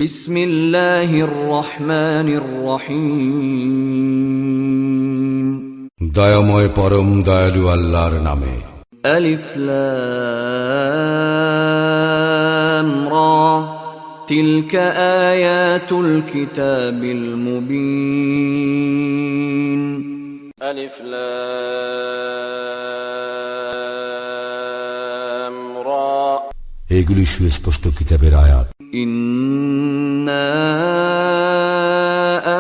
বিসমিল্লাহির রহমানির রহিম। দয়াময় পরম দয়ালু আল্লাহর নামে। আলিফ লাম রা তিলকা আয়াতুল কিতাবিল মুবিন। আলিফ লাম রা, এগুলি সুস্পষ্ট কিতাবের আয়াত। ইন্না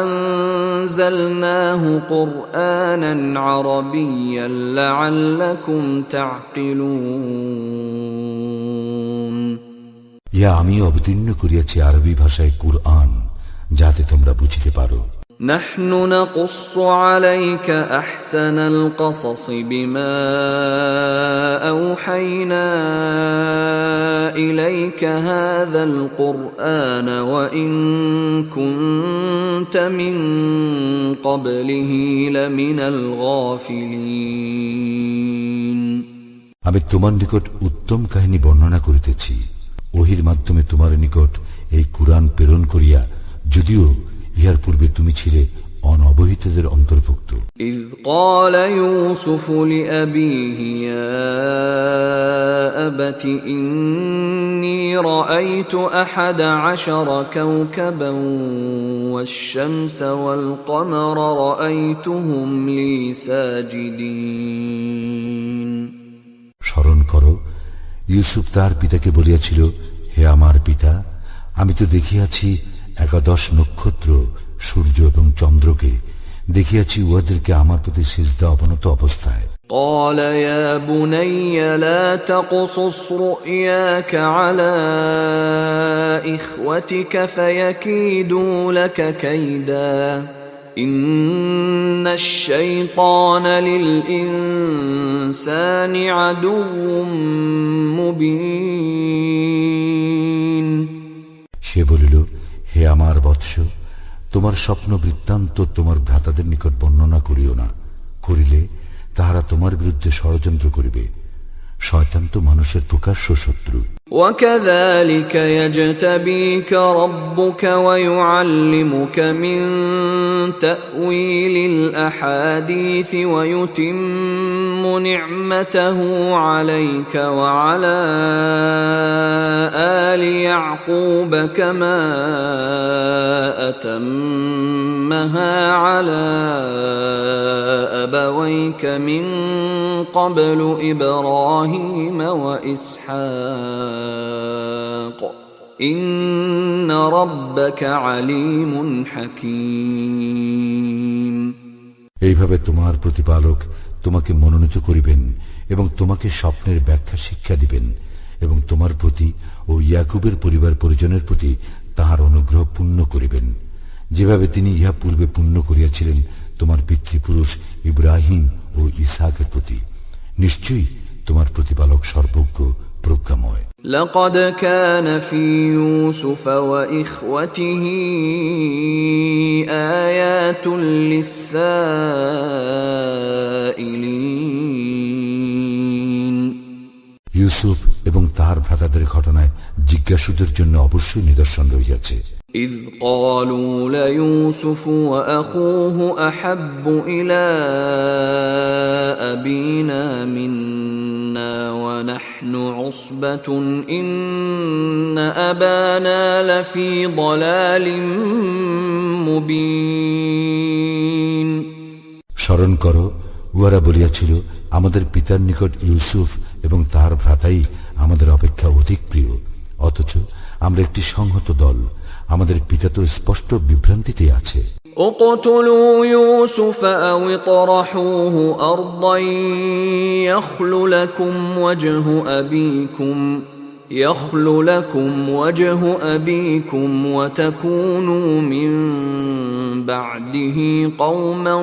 আনজালনাহু কুরআনান আরাবিয়্যান লাআল্লাকুম তা'কিলুন। ইয়া আমি অবতীর্ণ করিয়াছি আরবি ভাষায় কুরআন, যাতে তোমরা বুঝিতে পারো। নাহনু নাকুসসু আলাইকা আহসানাল কসস বিমা আওহাইনা ইলাইকা হাযাল কুরআন ওয়া ইন কুনতা মিন ক্বাবলিহি লামিনাল গাফিলিন। আমি তোমার নিকট উত্তম কাহিনী বর্ণনা করিতেছি ওহির মাধ্যমে তোমার নিকট এই কুরআন প্রেরণ করিয়া, যদিও ইহার পূর্বে তুমি ছিলে অনবহিতদের অন্তর্ভুক্ত। ইয ক্বালা ইউসুফু লিআবিহি ইয়া আবাতি ইন্নী রাআইতু আহাদা আশারা কাওকাবান ওয়াশ-শামসা ওয়াল কমারা রাআইতুহুম লি সাজিদিন। স্মরণ করো, ইউসুফ তার পিতাকে বলিয়াছিল, হে আমার পিতা, আমি তো দেখিয়াছি 11 নক্ষত্র, সূর্য এবং চন্দ্রকে দেখিয়াছি উহাদেরকে আমার প্রতি সিজদা অবনত অবস্থায়। قال يا بني لا تقصص رؤياك على إخوتك فيكيدوا لك كيدا إن الشيطان للإنسان عدو مبين। সে বলিল, হে আমার বৎস, তোমার স্বপ্ন বৃত্তান্ত তোমার ভ্রাতাদের নিকট বর্ণনা করিও না, করিলে তাহারা তোমার বিরুদ্ধে ষড়যন্ত্র করিবে। শয়তান তো মানুষের প্রকাশ্য শত্রু। وكذلك يجتبيك ربك ويعلمك من تأويل الأحاديث ويتم نعمته عليك وعلى آل يعقوب كما أتمها على أبويك من قبل إبراهيم وإسحاق إن ربك عليم حكيم। এইভাবে তোমার প্রতিপালক তোমাকে মনোনীত করিবেন এবং তোমাকে স্বপ্নের ব্যাখ্যা শিক্ষা দিবেন এবং তোমার প্রতি ও ইয়াকুবের পরিবার পরিজনের প্রতি তাহার অনুগ্রহ পূর্ণ করিবেন, যেভাবে তিনি ইহা পূর্বে পূর্ণ করিয়াছিলেন তোমার পিতৃপুরুষ ইব্রাহিম ও ইসহাকের প্রতি। নিশ্চয়ই তোমার প্রতিপালক সর্বজ্ঞ প্রজ্ঞাময়। لقد كان في يوسف وإخوته آيات للسائلين। ইউসুফ এবং তার ভ্রাতাদের ঘটনায় জিজ্ঞাসুদের জন্য অবশ্যই নিদর্শন রহিয়াছে। إذ قالوا ليوسف وأخوه أحب إلى أبينا منا ونحن عصبة إن أبانا لفي ضلال مبين। স্মরণ করো, উহারা বলিয়াছিল, আমাদের পিতার নিকট ইউসুফ এবং তাহার ভ্রাতাই আমাদের অপেক্ষা অধিক প্রিয়, অথচ আমরা একটি সংহত দল, আমাদের পিতা তো স্পষ্ট বিভ্রান্তিতে আছে। اقتلوا يوسف أو اطرحوه أرضا يخل لكم وجه أبيكم وتكونوا من بعده قوما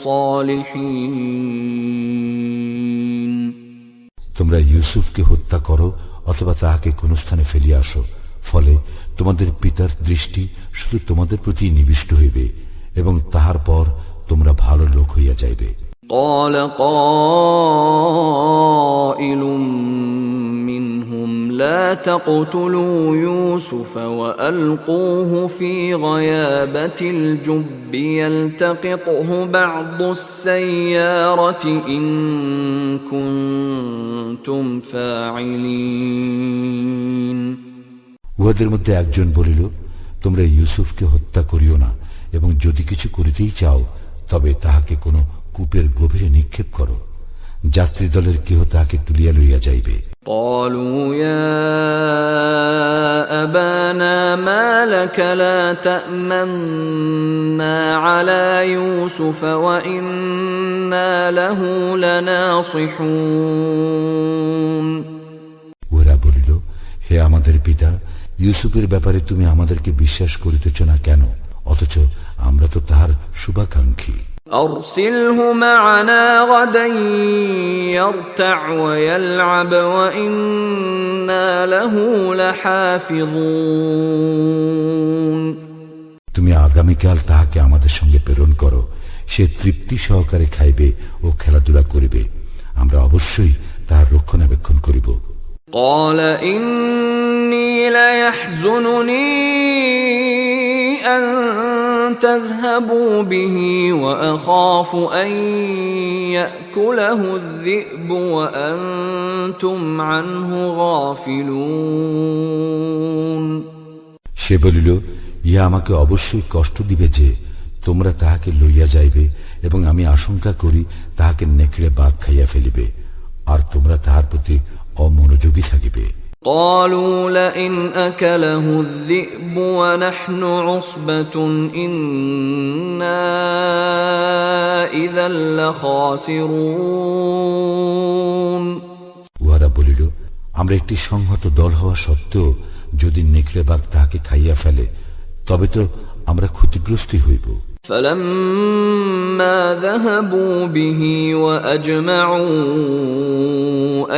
صالحين। তোমরা ইউসুফকে হত্যা করো অথবা তাহাকে কোন স্থানে ফেলিয়া আসো, ফলে তোমাদের পিতার দৃষ্টি শুধু তোমাদের প্রতি নিবিষ্ট হইবে এবং তাহার পর তোমরা ভালো লোক হইয়া যাইবে। قال قائل منهم لا تقتلوا يوسف وألقوه في غيابة الجب يلتقطه بعض السيارة إن كنتم فاعلين উহাদের মধ্যে একজন বলিল, তোমরা ইউসুফকে হত্যা করিও না, এবং যদি কিছু করিতেই চাও তবে তাহাকে কোন কূপের গভীরে নিক্ষেপ করো, যাত্রী দলের কেহ তাহাকে তুলিয়া লইয়া যাইবে। قالوا يا أبانا ما لك لا تأمنا على يوسف وإنا له لناصحون ওরা বলিল, হে আমাদের পিতা, ইউসুফের ব্যাপারে তুমি আমাদেরকে বিশ্বাস করিতেছ না কেন? অথচ আমরা তো তাহার শুভাকাঙ্ক্ষী। أرسله معنا غدا يرتع ويلعب وإنا له لحافظون তুমি আগামীকাল তাহাকে আমাদের সঙ্গে প্রেরণ করো, সে তৃপ্তি সহকারে খাইবে ও খেলাধুলা করিবে, আমরা অবশ্যই তাহার রক্ষণাবেক্ষণ করিব। قال إني ليحزنني أن تذهبوا به وأخاف أن يأكله الذئب وأنتم عنه غافلون সে বলিল, ইহা আমাকে অবশ্যই কষ্ট দিবে যে তোমরা তাহাকে লইয়া যাইবে, এবং আমি আশঙ্কা করি তাহাকে নেকড়ে বাঘ খাইয়া ফেলিবে, আর তোমরা তাহার প্রতি অমনোযোগী থাকিবে। قالوا لئن أكله الذئب ونحن عصبة إنا إذا لخاسرون উহারা বলিল, আমরা একটি সংহত দল হওয়া সত্ত্বেও যদি নেকড়ে বাঘ তাহাকে খাইয়া ফেলে তবে তো আমরা ক্ষতিগ্রস্ত হইব। فلما ذهبوا به وأجمعوا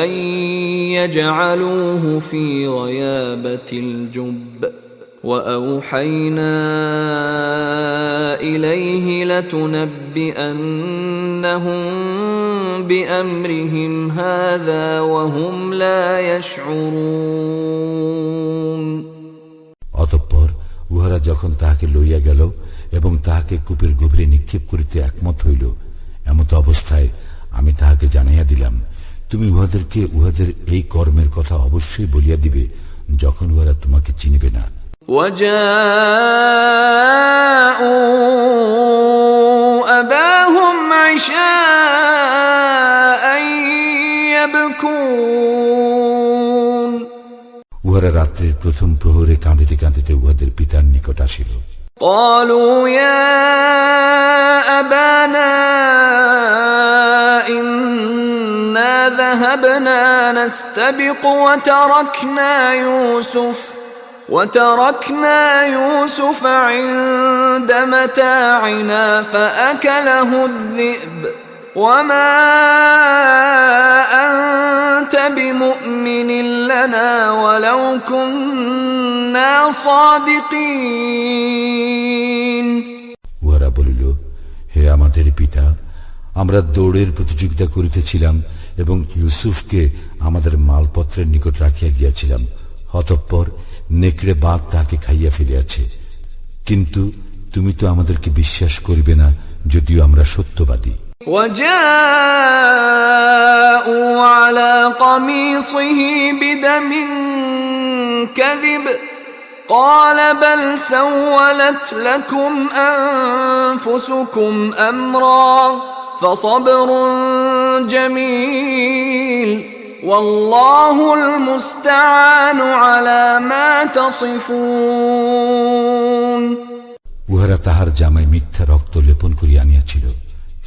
أن يجعلوه في غيابة الجب وأوحينا إليه لتنبئنهم بأمرهم هذا وهم لا يشعرون অতঃপর উহারা যখন তাহাকে লইয়া গেল এবং তাহাকে কূপের গভীরে নিক্ষেপ করিতে একমত হইল, এমত অবস্থায় আমি তাহাকে জানাইয়া দিলাম, তুমি উহাদেরকে উহাদের এই কর্মের কথা অবশ্যই বলিয়া দিবে যখন উহারা তোমাকে চিনিবে না। وجاءوا أباهم عشاء يبكون উহারা রাত্রির প্রথম প্রহরে কাঁদিতে কাঁদিতে উহাদের পিতার নিকট আসিল। قالوا يا أبانا إنا ذهبنا نستبق وتركنا يوسف عند متاعنا فأكله الذئب وما أنت بمؤمن لنا ولو كنا صادقين উহারা বলিল, হে আমাদের পিতা, আমরা দৌড়ের প্রতিযোগিতা করিতেছিলাম এবং ইউসুফকে আমাদের মালপত্রের নিকট রাখিয়া গিয়াছিলাম, অতঃপর নেকড়ে বাঘ তাহাকে খাইয়া ফেলিয়াছে, কিন্তু তুমি তো আমাদেরকে বিশ্বাস করিবে না যদিও আমরা সত্যবাদী। وجاءوا على قميصه بدم كذب قال بل سولت لكم أنفسكم أمرا فصبر جميل والله المستعان على ما تصفون উহারা তাহার জামায় মিথ্যা রক্ত লেপন করিয়া আনিয়াছিল।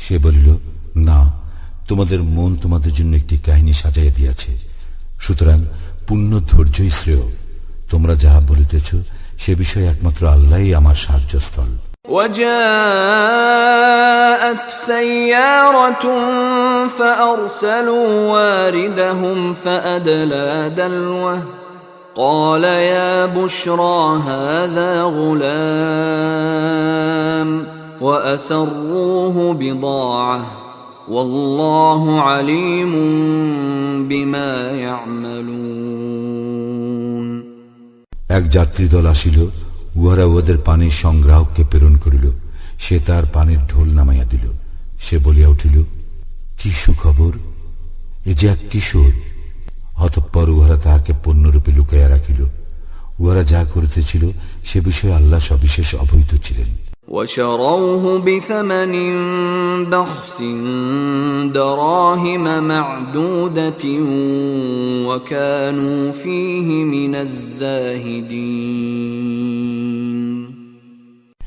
সে বলিল, না, তোমাদের মন তোমাদের জন্য একটি কাহিনী সাজাইয়া দিয়াছে, সুতরাং পূর্ণ ধৈর্যই শ্রেয়। তোমরা যাহা বলিতেছ সে বিষয়ে একমাত্র আল্লাহই আমার সাহায্যস্থল। وجاءت سيارة فأرسلوا واردهم فأدلى دلوه قال يا بشرى هذا غلام وأسروه بضاعة والله عليم بما يعملون এক যাত্রী দল আসিল, উহারা ওদের পানির সংগ্রাহককে প্রেরণ করিল। সে তার পানির ঢোল নামাইয়া দিল। সে বলিয়া উঠিল, কি সুখবর, এ যে এক কিশোর। অতঃপর উহারা তাহাকে পণ্যরূপে লুকাইয়া রাখিল। উহারা যা করিতেছিল সে বিষয়ে আল্লাহ সবিশেষ অবহিত ছিলেন। وشروه بثمن بخس دراهم معدودة وكانوا فيه من الزاهدين।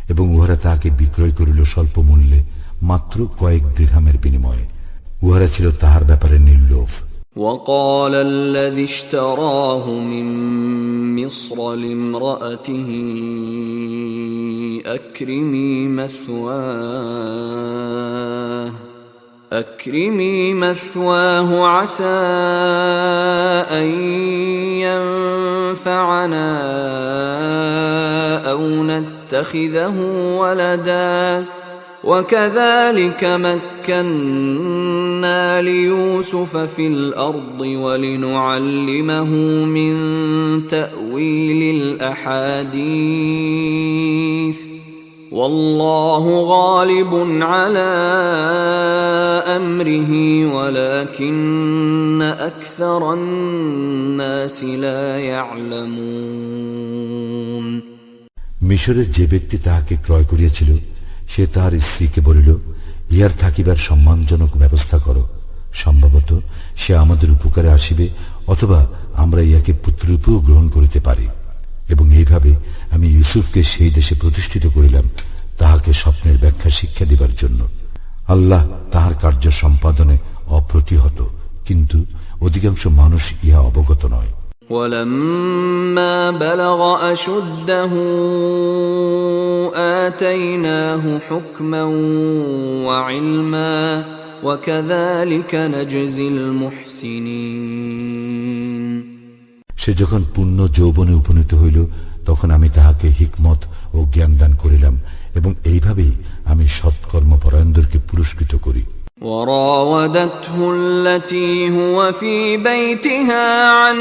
এবং উহারা তাহাকে বিক্রয় করিল স্বল্প মূল্যে, মাত্র কয়েক দিরহামের বিনিময়ে। উহারা ছিল তাহার ব্যাপারে নির্লোভ। وقال الذي اشتراه من مصر لامرأته أكرمي مثواه عسى أن ينفعنا أو نتخذه ولدا وكذلك مكنا ليوسف في الأرض ولنعلمه من تأويل الأحاديث والله غالب على أمره ولكن أكثر الناس لا يعلمون। মিশরের যে ব্যক্তি তাহাকে ক্রয় করিয়াছিল সে তাহার স্ত্রীকে বলিল, ইহার থাকিবার সম্মানজনক ব্যবস্থা করো, সম্ভবত সে আমাদের উপকারে আসিবে, অথবা আমরা ইহাকে পুত্ররূপেও গ্রহণ করিতে পারি। এবং এইভাবে আমি ইউসুফকে সেই দেশে প্রতিষ্ঠিত করিলাম, তাহাকে স্বপ্নের ব্যাখ্যা শিক্ষা দিবার জন্য। আল্লাহ তাহার কার্য সম্পাদনে অপ্রতিহত, কিন্তু অধিকাংশ মানুষ ইহা অবগত নয়। ولما بلغ أشده آتيناه حكما وعلما وكذلك نجزي المحسنين। সে যখন পূর্ণ যৌবনে উপনীত হইল তখন আমি তাহাকে হিকমত ও জ্ঞান দান করিলাম, এবং এইভাবেই আমি সৎকর্মপরায়ণদেরকে পুরস্কৃত করি। وراودته التي هو في بيتها عن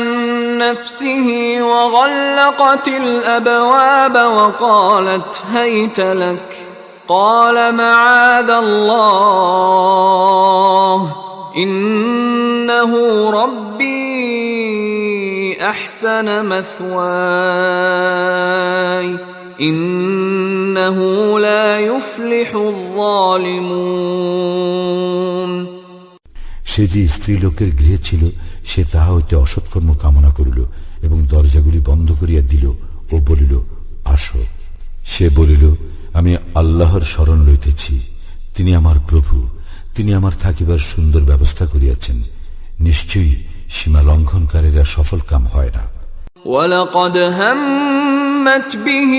نفسه وغلقت الأبواب وقالت هيت لك قال معاذ الله إنه ربي أحسن مثواي إنه لا يفلح الظالمون। সে যে স্ত্রীলোকের গৃহে ছিল সে তাহা হইতে অসৎকর্ম কামনা করিল এবং দরজাগুলি বন্ধ করিয়া দিল ও বলিল, আসো। সে বলিল, আমি আল্লাহর শরণ লইতেছি, তিনি আমার প্রভু, তিনি আমার থাকিবার সুন্দর ব্যবস্থা করিয়াছেন। নিশ্চয়ই সীমা লঙ্ঘনকারীরা সফল কাম হয় না। وَلَقَدْ هَمَّتْ بِهِ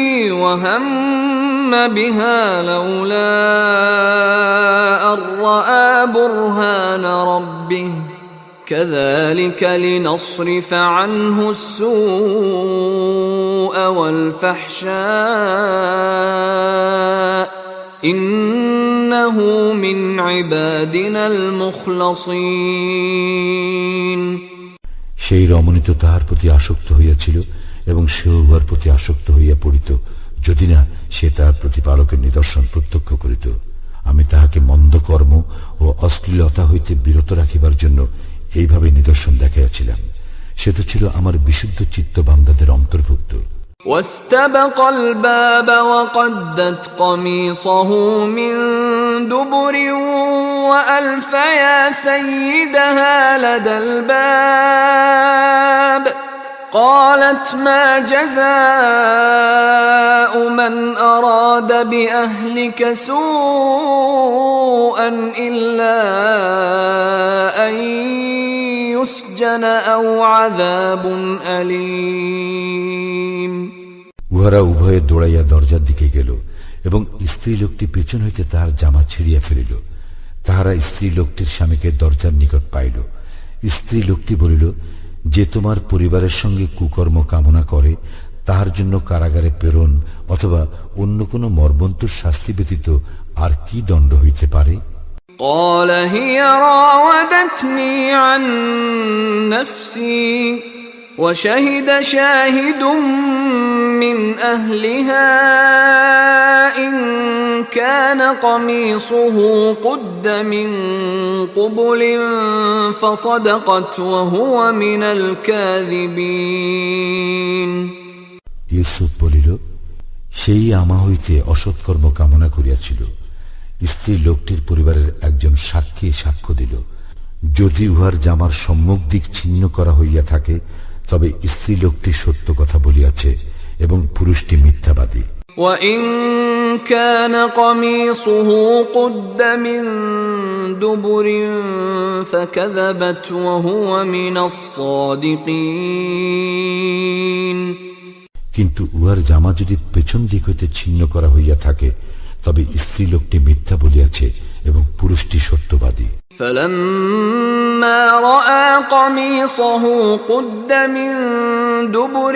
وَهَمَّ بِهَا لَوْلَا أَن رَّأَىٰ بُرْهَانَ رَبِّهِ كَذَٰلِكَ لِنَصْرِفَ عَنْهُ السُّوءَ وَالْفَحْشَاءَ إِنَّهُ مِنْ عِبَادِنَا الْمُخْلَصِينَ। সেই রমণী তো তাহার প্রতি আসক্ত হইয়াছিল এবং সেও উহার প্রতি আসক্ত হইয়া পড়িত, যদি না সে তাহার প্রতিপালকের নিদর্শন প্রত্যক্ষ করিত। আমি তাহাকে মন্দ কর্ম ও অশ্লীলতা হইতে বিরত রাখিবার জন্য এইভাবে নিদর্শন দেখাইয়াছিলাম। সে তো ছিল আমার বিশুদ্ধ চিত্ত বান্দাদের অন্তর্ভুক্ত। واستبق الباب وقدت قميصه من دبر وألف يا سيدها لدى الباب قالت ما جزاء من أراد بأهلك سوءا إلا أن يسجن أو عذاب أليم। উহারা উভয়ে দৌড়াইয়া দরজার দিকে গেল এবং স্ত্রী লোকটি পেছন হইতে তাহার জামা ছিড়িয়া ফেলিল। তাহারা স্ত্রী লোকটির স্বামীকে দরজার নিকট পাইল। স্ত্রী লোকটি বলিল, যে তোমার পরিবারের সঙ্গে কুকর্ম কামনা করে তাহার জন্য কারাগারে প্রেরণ অথবা অন্য কোনো মর্মন্তুর শাস্তি ব্যতীত আর কি দণ্ড হইতে পারে? قال هي راودتني عن نفسي وشهد شاهد من أهلها إن كان قميصه قد من قبل فصدقت وهو من الكاذبين ইউসুফ বলিল, সেই আমা হইতে অসৎকর্ম কামনা করিয়াছিল। স্ত্রী লোকটির পরিবারের একজন সাক্ষী সাক্ষ্য দিল, যদি উহার জামার সম্মুখ দিক ছিন্ন করা হইয়া থাকে তবে স্ত্রী লোকটি সত্য কথা বলিয়াছে এবং পুরুষটি মিথ্যাবাদী। وإن كان قميصه قد من دبر فكذبت وهو من الصادقين কিন্তু উহার জামা যদি পেছন দিক হইতে ছিন্ন করা হইয়া থাকে তবে স্ত্রী লোকটি মিথ্যা বলিয়াছে এবং পুরুষটি সত্যবাদী। فلما رأى قميصه قد من دبر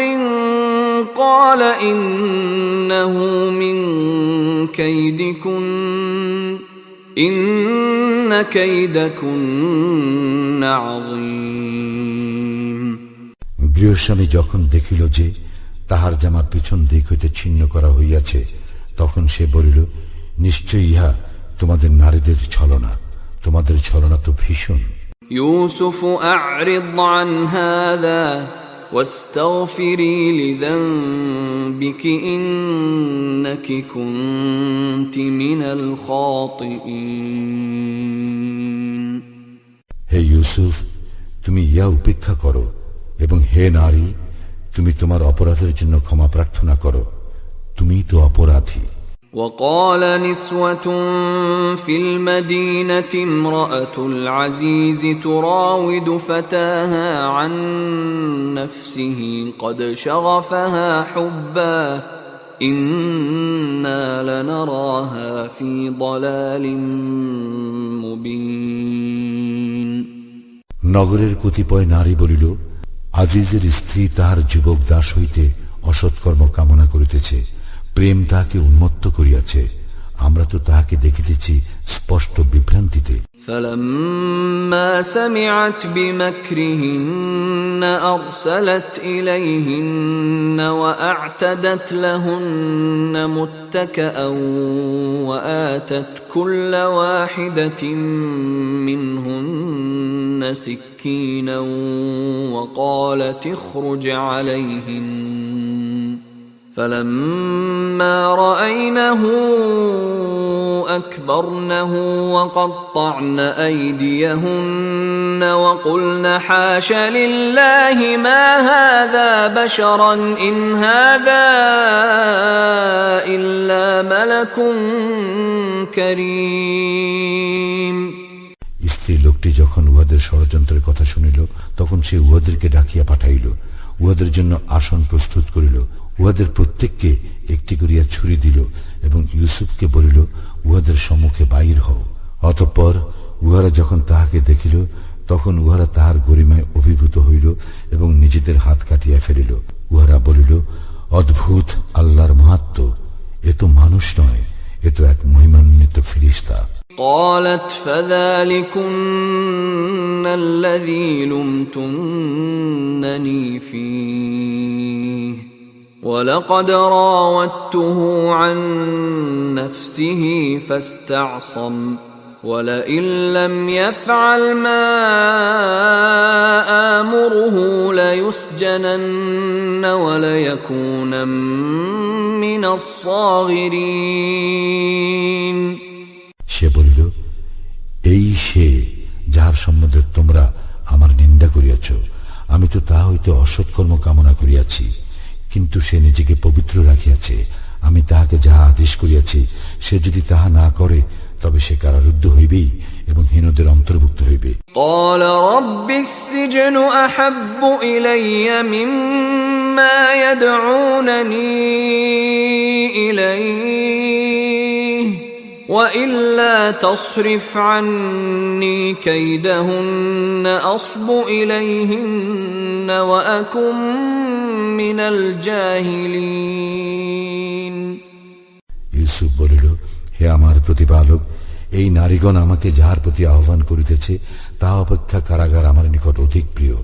قال إنه من كيدكن إن كيدكن عظيم গৃহস্বামী যখন দেখিল যে তাহার জামা পিছন দিক হইতে ছিন্ন করা হইয়াছে তখন সে বলিল, নিশ্চয় ইহা তোমাদের নারীদের ছলনা, তোমাদের ছলনা তো ভীষণ। يوسف أعرض عن هذا واستغفري لذنبك إنك كنت من الخاطئين হে ইউসুফ, তুমি ইয়া উপেক্ষা করো এবং হে নারী, তুমি তোমার অপরাধের জন্য ক্ষমা প্রার্থনা করো, তুমি তো অপরাধী। وقال نسوة في المدينة امرأة العزيز تراود فتاها عن نفسه قد شغفها حبا إنا لنراها في ضلال مبين নগরের কতিপয় নারী বলিল, আজিজের স্ত্রী তাহার যুবক দাস হইতে অসৎকর্ম কামনা করিতেছে, প্রেম তাহাকে উন্মত্ত করিয়াছে, আমরা তো তাহাকে দেখিতেছি স্পষ্ট বিভ্রান্তিতে। فلما سمعت بمكرهن أرسلت إليهن وأعتدت لهن متكأ وآتت كل واحدة منهن سكينا وقالت اخرج عليهن فلما رأينه أكبرنه وقطعن أيديهن وقلن حاش لله ما هذا بشرا إن هذا إلا ملك كريم স্ত্রী লোকটি যখন উহাদের ষড়যন্ত্রের কথা শুনিল তখন সে উহাদেরকে ডাকিয়া পাঠাইল, উহাদের জন্য আসন প্রস্তুত করিল, উহাদের প্রত্যেককে একটি করিয়া ছুরি দিল এবং ইউসুফকে বলিল, উহাদের সম্মুখে বাহির হও। অতঃপর উহারা যখন তাহাকে দেখিল তখন উহারা তাহার গরিমায় অভিভূত হইল এবং নিজেদের হাত কাটিয়া ফেলিল। উহারা বলিল, অদ্ভুত আল্লাহর মাহাত্ম্য, এ তো মানুষ নয়, এ তো এক মহিমান্বিত ফেরেশতা। قالت فذلكن الذي لمتنني فيه ولقد راودته عن نفسه فاستعصم ولئن لم يفعل ما آمره ليسجنن وليكون من الصاغرين সে বলিল, এই সে যাহার সম্বন্ধে তোমরা আমার নিন্দা করিয়াছ, আমি তো তাহা হইতে অসৎকর্ম কামনা করিয়াছি, কিন্তু সে নিজেকে পবিত্র রাখিয়াছে, আমি তাহাকে যাহা আদেশ করিয়াছি সে যদি তাহা না করে তবে সে কারারুদ্ধ হইবেই এবং হীনদের অন্তর্ভুক্ত হইবে। قال رب السجن أحب إلي مما يدعونني إليه وإلا تصرف عني كيدهن أصب إليهن وأكن من الجاهلين ইউসুফ বলিল, হে আমার প্রতিপালক, এই নারীগণ আমাকে যাহার প্রতি আহ্বান করিতেছে তাহা অপেক্ষা কারাগার আমার নিকট অধিক প্রিয়।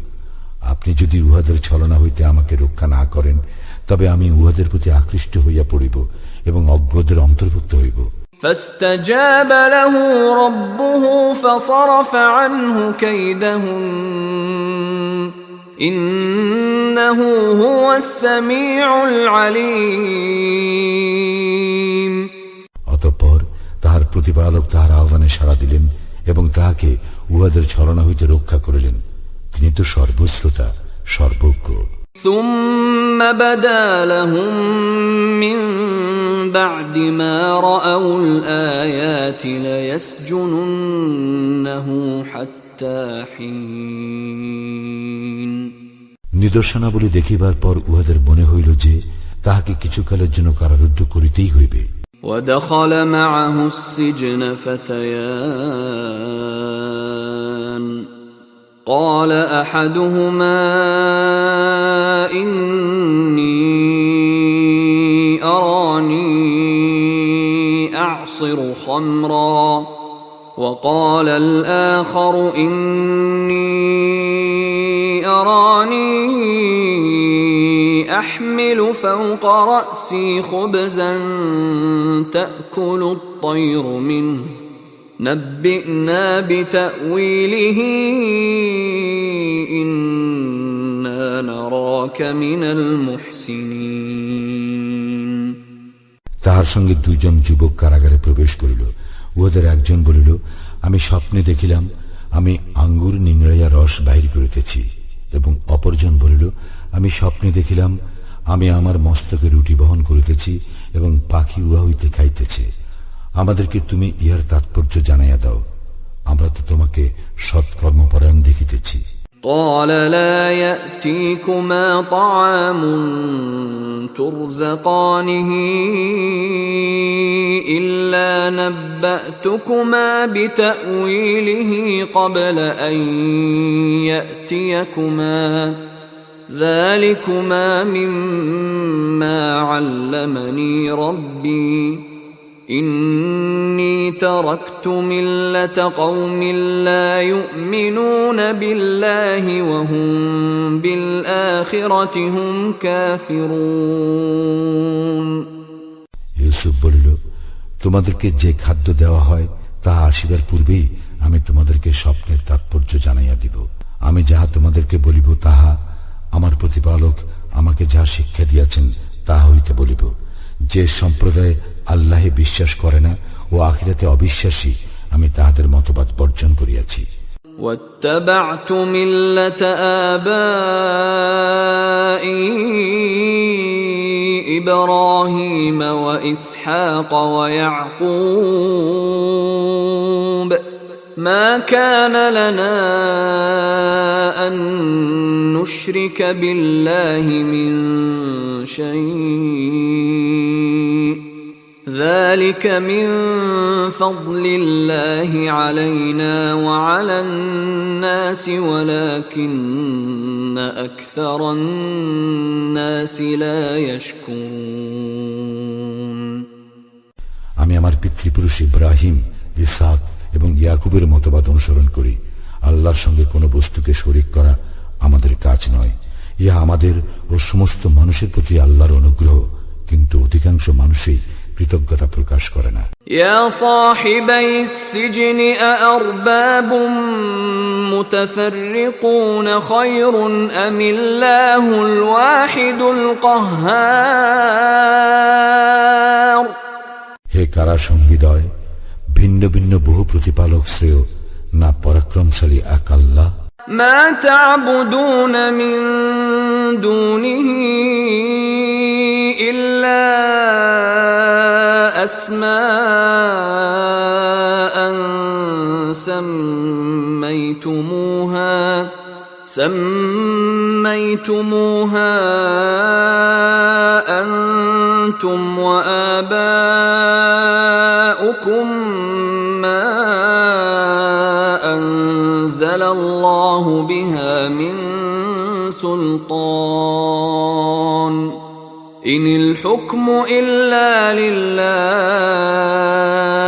আপনি যদি উহাদের ছলনা হইতে আমাকে রক্ষা না করেন, তবে আমি উহাদের প্রতি আকৃষ্ট হইয়া পড়িব এবং অজ্ঞদের অন্তর্ভুক্ত হইব। فاستجاب له ربه فصرف عنه كيدهن إنه هو السميع العليم। অতঃপর তাহার প্রতিপালক তাহার আহ্বানে সাড়া দিলেন এবং তাহাকে উহাদের ছলনা হইতে রক্ষা করিলেন। তিনি তো সর্বশ্রোতা, সর্বজ্ঞ। ثم بدا لهم من بعد ما رأوا الآيات ليسجننه حتى حين। নিদর্শনাবলী দেখিবার পর উহাদের মনে হইল যে তাহাকে কিছুকালের জন্য কারারুদ্ধ করিতেই হইবে। ودخل معه السجن فتيان قال أحدهما إني أراني أعصر خمرا وقال الآخر إني أراني أحمل فوق رأسي خبزا تأكل الطير منه نبئنا بتأويله إنا نراك من المحسنين। তাহার সঙ্গে দুইজন যুবক কারাগারে প্রবেশ করিল। উহাদের একজন বলিল, আমি স্বপ্নে দেখিলাম আমি আঙ্গুর নিংড়াইয়া রস বাহির করিতেছি, এবং অপরজন বলিল, আমি স্বপ্নে দেখিলাম আমি আমার মস্তকে রুটি বহন করিতেছি এবং পাখি উহা হইতে খাইতেছে। আমাদেরকে তুমি ইহার তাৎপর্য জানাইয়া দাও, আমরা তো তোমাকে সৎকর্মপরায়ণ দেখিতেছি। قال لا يأتيكما طعام ترزقانه إلا نبأتكما بتأويله قبل أن يأتيكما ذلكما مما علمني ربي إني تركت ملة قوم لا يؤمنون بالله وهم بالآخرة هم كافرون। ইউসুফ বলিল, তোমাদেরকে যে খাদ্য দেওয়া হয় তাহা আসিবার পূর্বেই আমি তোমাদেরকে স্বপ্নের তাৎপর্য জানাইয়া দিব। আমি যাহা তোমাদেরকে বলিব তাহা আমার প্রতিপালক আমাকে যাহা শিক্ষা দিয়াছেন তাহা হইতে বলিব। যে সম্প্রদায় আল্লাহে বিশ্বাস করে না ও আখিরাতে অবিশ্বাসী, আমি তাহাদের মতবাদ বর্জন করিয়াছি। واتبعت ملة آبائي إبراهيم وإسحاق ويعقوب ما كان لنا أن نشرك بالله من شيء ذلك من فضل الله علينا وعلى الناس ولكن أكثر الناس لا يشكرون। আমি আমার পিতৃপুরুষ ইব্রাহিম, ইসহাক এবং ইয়াকুবের মতবাদ অনুসরণ করি। আল্লাহর সঙ্গে কোনো বস্তুকে শরীক করা আমাদের কাজ নয়। ইহা আমাদের ও সমস্ত মানুষের প্রতি আল্লাহর অনুগ্রহ, কিন্তু অধিকাংশ মানুষই কৃতজ্ঞতা প্রকাশ করে না। يا صاحبي السجن أأرباب متفرقون خير أم الله الواحد القهار। হে কারা সঙ্গীদয়, ভিন্ন ভিন্ন বহু প্রতিপালক শ্রেয় না পরাক্রমশালী এক আল্লাহ। ما تعبدون من دونه إلا أسماء سميتموها أنتم وآباؤكم ما أنزل الله بها من سلطان إن الحكم إلا لله